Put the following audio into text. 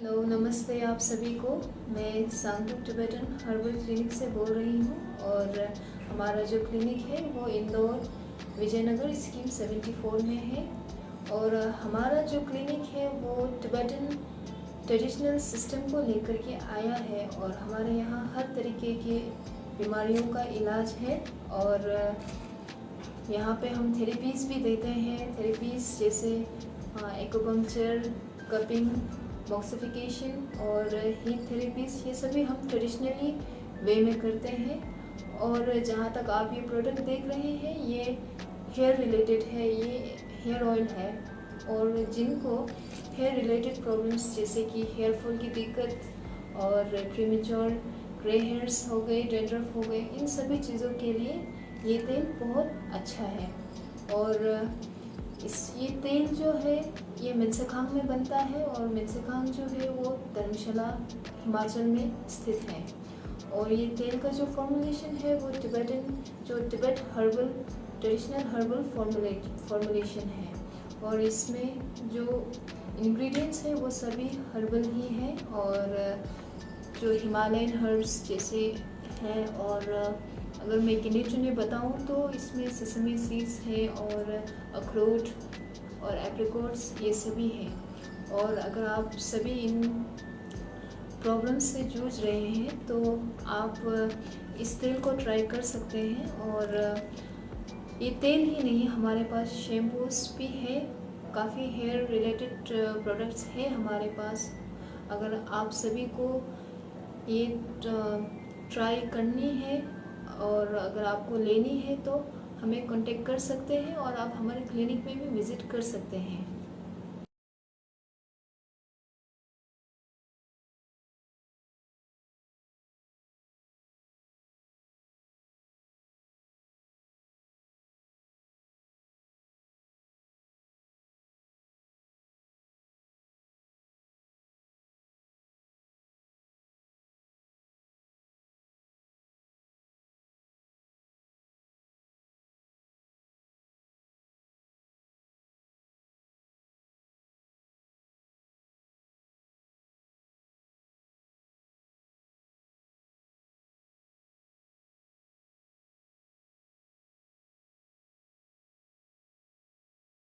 Hello, नमस्ते आप सभी को। मैं सांगू टिबेटन हर्बल क्लिनिक से बोल रही हूँ और हमारा जो क्लिनिक है वो इंदौर विजयनगर स्कीम 74 में है। और हमारा जो क्लिनिक है वो टिबेटन ट्रेडिशनल सिस्टम को लेकर के आया है और हमारे यहाँ हर तरीके की बीमारियों का इलाज है। और यहाँ पे हम थेरेपीज़ भी देते हैं। थेरेपीज़ जैसे एक्यूपंक्चर, कपिंग, बॉक्सिफिकेशन और हीट थेरेपीज़, ये सभी हम ट्रेडिशनली वे में करते हैं। और जहाँ तक आप ये प्रोडक्ट देख रहे हैं, ये हेयर रिलेटेड है, ये हेयर ऑयल है। और जिनको हेयर रिलेटेड प्रॉब्लम्स जैसे कि हेयर फॉल की दिक्कत और प्रीमेच्योर ग्रे हेयर्स हो गए, डैंड्रफ हो गए, इन सभी चीज़ों के लिए ये तेल बहुत अच्छा है। और ये तेल जो है ये मिनसेखांग में बनता है और मिनसेखांग जो है वो धर्मशाला हिमाचल में स्थित है। और ये तेल का जो फॉर्मुलेशन है वो Tibet herbal traditional herbal formulation है। और इसमें जो इंग्रेडिएंट्स है वो सभी हर्बल ही हैं और जो हिमालयन हर्ब्स जैसे हैं। और अगर मैं गिने चुने बताऊँ तो इसमें सेसमी सीड्स है और अखरोट और एप्रिकॉट्स, ये सभी हैं। और अगर आप सभी इन प्रॉब्लम्स से जूझ रहे हैं तो आप इस तेल को ट्राई कर सकते हैं। और ये तेल ही नहीं, हमारे पास शैम्पूस भी है, काफ़ी हेयर रिलेटेड प्रोडक्ट्स हैं हमारे पास। अगर आप सभी को ये ट्राई करनी है और अगर आपको लेनी है तो हमें कांटेक्ट कर सकते हैं और आप हमारे क्लिनिक में भी विज़िट कर सकते हैं।